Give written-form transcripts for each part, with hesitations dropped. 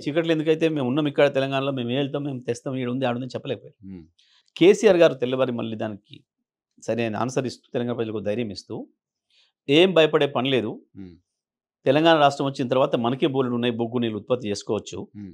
చీకట్లు ఎందుకైతే మేము ఉన్నాం ఇక్కడ తెలంగాణలో, మేము వెళ్తాం, మేము తెస్తాం, ఈడ ఉంది ఆడుందని చెప్పలేకపోయారు. హ్మ్. కేసీఆర్ గారు తెల్లవారి మళ్ళీ దానికి సరైన ఆన్సర్ ఇస్తూ తెలంగాణ ప్రజలకు ధైర్యం ఇస్తూ, ఏం భయపడే పని లేదు, హ్మ్. తెలంగాణ రాష్ట్రం వచ్చిన తర్వాత మనకే బోలెడు ఉన్నాయి, బొగ్గు నీళ్ళు ఉత్పత్తి చేసుకోవచ్చు, హ్మ్.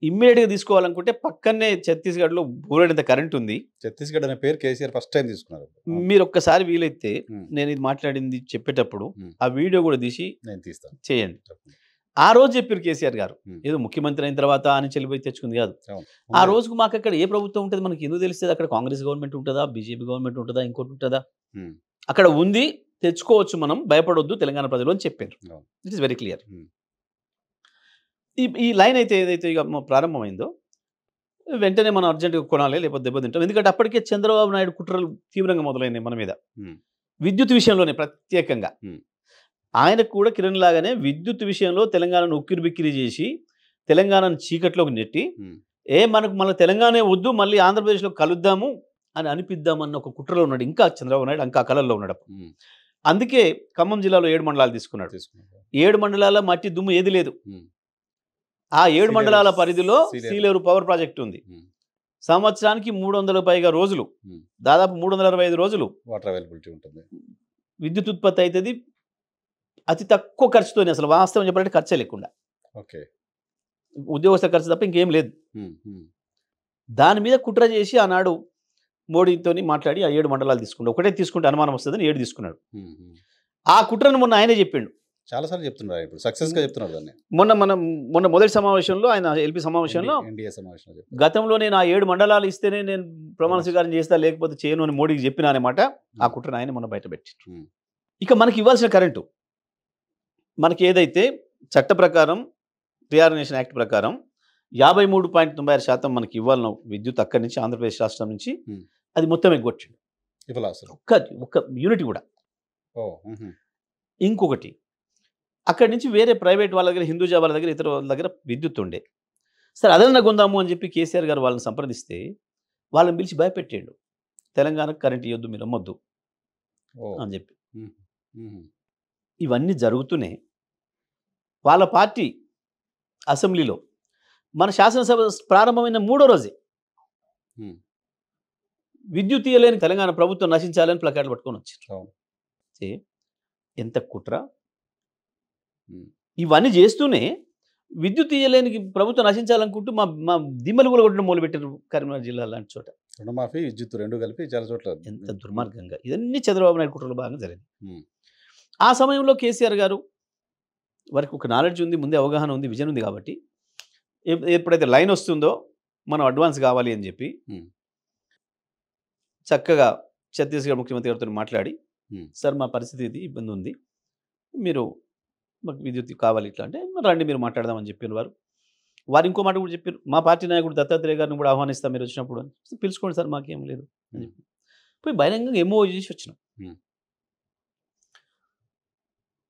ఇమ్మీడియట్గా తీసుకోవాలనుకుంటే పక్కనే ఛత్తీస్గఢ్లో బోలెడంత కరెంట్ ఉంది, ఛత్తీస్గఢ్ అనే పేరు కేసీఆర్ ఫస్ట్ టైం తీసుకున్నారు. మీరు ఒక్కసారి వీలైతే హ్మ్. నేను ఇది మాట్లాడింది చెప్పేటప్పుడు హ్మ్. ఆ వీడియో కూడా తీసి నేను తీస్తాను. చేయండి. చెప్పండి. ఆ రోజు చెప్పారు కేసీఆర్ గారు, హ్మ్. ఏదో ముఖ్యమంత్రి అయిన తర్వాత అని చెల్లిపోయి తెచ్చుకుంది కాదు. అవును. ఆ రోజుకు మాకు అక్కడ ఏ ప్రభుత్వం ఉంటుంది మనకి ఎందుకు తెలుస్తుంది, అక్కడ కాంగ్రెస్ గవర్నమెంట్ ఉంటుందా, బీజేపీ గవర్నమెంట్ ఉంటుందా, ఇంకోటి ఉంటుందా, హ్మ్. అక్కడ ఉంది, తెచ్చుకోవచ్చు, మనం భయపడొద్దు తెలంగాణ ప్రజలు అని చెప్పారు. అవును. It is very clear. హ్మ్. ఈ లైన్ అయితే ఏదైతే ఇక ప్రారంభమైందో వెంటనే మనం అర్జెంటుగా కొనాలి లేకపోతే దెబ్బతింటాం. ఎందుకంటే అప్పటికే చంద్రబాబు నాయుడు కుట్రలు తీవ్రంగా మొదలైనాయి మన మీద, హ్మ్. విద్యుత్ విషయంలోనే ప్రత్యేకంగా. హ్మ్. ఆయనకు కూడా కిరణ్ లాగానే విద్యుత్ విషయంలో తెలంగాణను ఉక్కిరిబిక్కిరి చేసి తెలంగాణను చీకట్లోకి నెట్టి, హ్మ్. మనకు మన తెలంగాణే వద్దు, మళ్ళీ ఆంధ్రప్రదేశ్లో కలుద్దాము అని అనిపిద్దామన్న ఒక కుట్రలో ఉన్నాడు ఇంకా చంద్రబాబు నాయుడు, ఇంకా కలల్లో ఉన్నాడు. హ్మ్. అందుకే ఖమ్మం జిల్లాలో 7 మండలాలు తీసుకున్నాడు. 7 మండలాల మట్టి దుమ్ము ఏది లేదు. హ్మ్. ఆ 7 సీలేరు- మండలాల పరిధిలో సీలేరు. సీలేరు పవర్ ప్రాజెక్ట్ ఉంది. హ్మ్. సంవత్సరానికి 300 పైగా రోజులు, హ్మ్. దాదాపు 365 రోజులు వాటర్ అవైలబిలిటీ ఉంటుంది. విద్యుత్ ఉత్పత్తి అవుతుంది. అతి తక్కువ ఖర్చుతోనే, అసలు వాస్తవం చెప్పాలంటే ఖర్చే లేకుండా, ఓకే. ఉద్యోగస్తుల ఖర్చు తప్ప ఇంకేం లేదు. హ్మ్. హ్మ్. దాని మీద కుట్ర చేసి ఆనాడు మోడీతోని మాట్లాడి ఆ 7 మండలాలు తీసుకున్నాడు. ఒకటే తీసుకుంటే అనుమానం వస్తుందని 7 తీసుకున్నాడు. హ్మ్. హ్మ్. ఆ కుట్రను మొన్న ఆయనే చెప్పిండు. చాలాసార్లు చెప్తున్నారు ఇప్పుడు సక్సెస్గా చెప్తున్నారు దాన్ని. మొన్న మొదటి సమావేశంలో, ఆయన ఎల్పీ సమావేశంలో, ఎన్డీఏ సమావేశంలో చెప్తున్నారు. గతంలో నేను ఆ 7 మండలాలు ఇస్తేనే నేను ప్రమాణ అవును. స్వీకారం చేస్తా, లేకపోతే చేయను అని మోడీకి చెప్పిన అనమాట. ఆ హ్మ్. కుట్రను ఆయన మొన్న బయటపెట్టిండు. హ్మ్. ఇక మనకి ఇవ్వాల్సిన కరెంటు, మనకి ఏదైతే చట్ట ప్రకారం రిఆర్గనైజేషన్ యాక్ట్ ప్రకారం 53.96% మనకి ఇవ్వాలన్న విద్యుత్ అక్కడి నుంచి ఆంధ్రప్రదేశ్ రాష్ట్రం నుంచి, హ్మ్. అది మొత్తం ఎగ్గొచ్చిండు. ఇవ్వలా అసలు. ఒక్క యూనిట్ కూడా. ఓ. హ్మ్. ఇంకొకటి, అక్కడి నుంచి వేరే ప్రైవేట్ వాళ్ళ దగ్గర, హిందూజా వాళ్ళ దగ్గర, ఇతర వాళ్ళ దగ్గర విద్యుత్ ఉండే, సరే అదన్నా కొందాము అని చెప్పి కేసీఆర్ గారు వాళ్ళని సంప్రదిస్తే వాళ్ళని పిలిచి భయపెట్టాడు, తెలంగాణకు కరెంట్ ఇవ్వద్దు, మీరు అమ్మొద్దు ఓ. అని చెప్పి. హ్మ్. హ్మ్. ఇవన్నీ జరుగుతూనే వాళ్ళ పార్టీ అసెంబ్లీలో మన శాసనసభ ప్రారంభమైన 3వ రోజే హ్మ్. విద్యుత్ ఇయ్యలేని తెలంగాణ ప్రభుత్వం నశించాలని ప్లకార్డులు పట్టుకొని వచ్చారు. అవును. ఎంత కుట్ర. హ్మ్. ఇవన్నీ చేస్తూనే విద్యుత్ ఇయ్యలేని ప్రభుత్వం నశించాలనుకుంటూ మా మా దిమ్మలు కూడా కొట్టడం మొదలుపెట్టారు కరీంనగర్ జిల్లా లాంటి చోట. రుణమాఫీ, విద్యుత్ రెండు కలిపి చాలా చోట్ల. ఎంత దుర్మార్గంగా ఇవన్నీ చంద్రబాబు నాయుడు కుట్రలో భాగంగా జరిగింది. హ్మ్. ఆ సమయంలో కేసీఆర్ గారు వారికి ఒక నాలెడ్జ్ ఉంది, ముందే అవగాహన ఉంది, విజన్ ఉంది కాబట్టి ఎప్పుడైతే లైన్ వస్తుందో మనం అడ్వాన్స్ కావాలి అని చెప్పి హ్మ్. చక్కగా ఛత్తీస్గఢ్ ముఖ్యమంత్రి గారితో మాట్లాడి, హ్మ్. సార్ మా పరిస్థితి ఇది, ఇబ్బంది ఉంది, మీరు మాకు విద్యుత్ కావాలి ఇట్లా అంటే, రండి మీరు మాట్లాడదామని చెప్పిన వారు ఇంకో మాట కూడా చెప్పారు, మా పార్టీ నాయకుడు దత్తాత్రేయ గారిని కూడా ఆహ్వానిస్తాం మీరు వచ్చినప్పుడు అని. పిలుచుకోండి సార్, మాకేం లేదు అని చెప్పి పోయి బహిరంగంగా ఎంఓ చేసి వచ్చినాం. హ్మ్.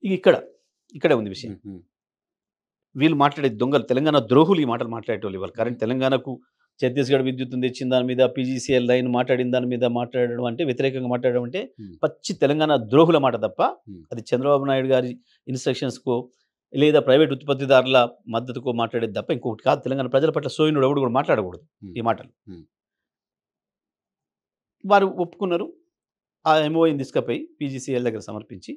ఇక ఇక్కడే ఉంది విషయం. హ్మ్. వీళ్ళు మాట్లాడే దొంగలు, తెలంగాణ ద్రోహులు ఈ మాటలు మాట్లాడేటోళ్ళు. ఇవాళ కరెంట్ తెలంగాణకు ఛత్తీస్గఢ్ విద్యుత్తును తెచ్చిన దాని మీద, పీజీసీఎల్ లైన్ మాట్లాడిన దాని మీద మాట్లాడడం అంటే, వ్యతిరేకంగా మాట్లాడడం అంటే పచ్చి తెలంగాణ ద్రోహుల మాట తప్ప, అది చంద్రబాబు నాయుడు గారి ఇన్స్ట్రక్షన్స్కో లేదా ప్రైవేట్ ఉత్పత్తిదారుల మద్దతుకో మాట్లాడేది తప్ప ఇంకొకటి కాదు. తెలంగాణ ప్రజల పట్ల సోయినుడు ఎవడు కూడా మాట్లాడకూడదు ఈ మాటలు. వారు ఒప్పుకున్నారు. ఆ ఎంఓఐని తీసుకుపోయి పీజీసీఎల్ దగ్గర సమర్పించి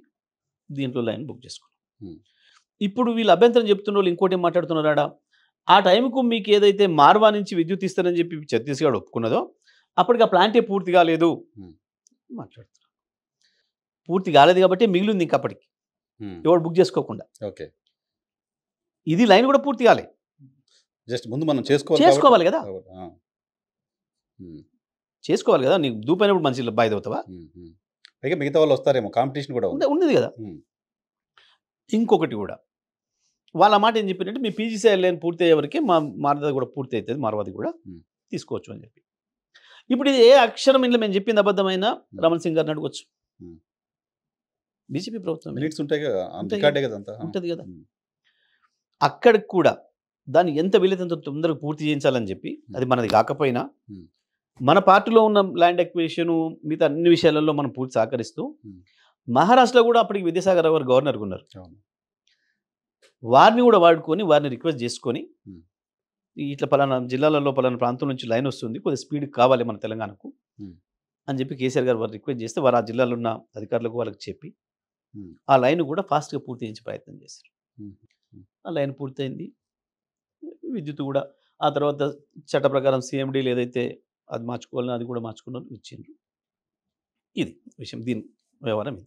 దీంట్లో లైన్ బుక్ చేసుకున్నాం. ఇప్పుడు వీళ్ళు అభ్యంతరం చెప్తున్న వాళ్ళు ఇంకోటి ఏం మాట్లాడుతున్నారా, ఆ టైంకు మీకు ఏదైతే మార్వా నుంచి విద్యుత్ ఇస్తారని చెప్పి ఛత్తీస్గఢ్ ఒప్పుకున్నదో అప్పటికి ఆ ప్లాంటే పూర్తి కాలేదు మాట్లాడుతున్నారు. పూర్తి కాలేదు కాబట్టి మిగిలింది ఇంకా అప్పటికి ఎవరు బుక్ చేసుకోకుండా. ఓకే. ఇది లైన్ కూడా పూర్తి కాలే, జస్ట్ ముందు మనం చేసుకోవాలి కదా, చేసుకోవాలి కదా. నీకు దూపైనప్పుడు మంచి బాధ్యత అవుతావా? పైగా మిగతా వాళ్ళు వస్తారేమో, కాంపిటీషన్ కూడా ఉన్నది కదా. ఇంకొకటి కూడా వాళ్ళ మాట ఏం చెప్పారంటే, మీ పీజీసీఎల్ లైన్ పూర్తి అయ్యే వరకే మారది కూడా పూర్తి అవుతుంది, మార్వాది కూడా తీసుకోవచ్చు అని చెప్పి. ఇప్పుడు ఇది ఏ అక్షరం ఇంట్లో మేము చెప్పింది అబద్ధమైన రమణ్ సింగ్ గారిని అడగొచ్చు. బీజేపీ ప్రభుత్వం ఉంటుంది కదా. అక్కడికి కూడా దాన్ని ఎంత వీలైతే తొందరగా పూర్తి చేయించాలని చెప్పి, అది మనది కాకపోయినా మన పార్టీలో ఉన్న ల్యాండ్ ఎక్విజిషన్ మిగతా అన్ని విషయాలలో మనం పూర్తి సహకరిస్తూ, మహారాష్ట్రలో కూడా అప్పటికి విద్యాసాగర్ రావు గారు గవర్నర్గా ఉన్నారు. వారిని కూడా వాడుకొని వారిని రిక్వెస్ట్ చేసుకొని Hmm. ఇట్లా పలానా జిల్లాలలో పలానా ప్రాంతం నుంచి లైన్ వస్తుంది, కొద్దిగా స్పీడ్ కావాలి మన తెలంగాణకు Hmm. అని చెప్పి కేసీఆర్ గారు వారు రిక్వెస్ట్ చేస్తే వారు ఆ జిల్లాలో ఉన్న అధికారులకు వాళ్ళకి చెప్పి Hmm. ఆ లైన్ కూడా ఫాస్ట్గా పూర్తి చేయించే ప్రయత్నం చేశారు. Hmm. ఆ లైన్ పూర్తయింది, విద్యుత్ కూడా ఆ తర్వాత చట్ట ప్రకారం సీఎండీలు ఏదైతే అది మార్చుకోవాలని అది కూడా మార్చుకున్నారు, ఇచ్చిండ్రు. ఇది విషయం, దీని వ్యవహారం ఇది.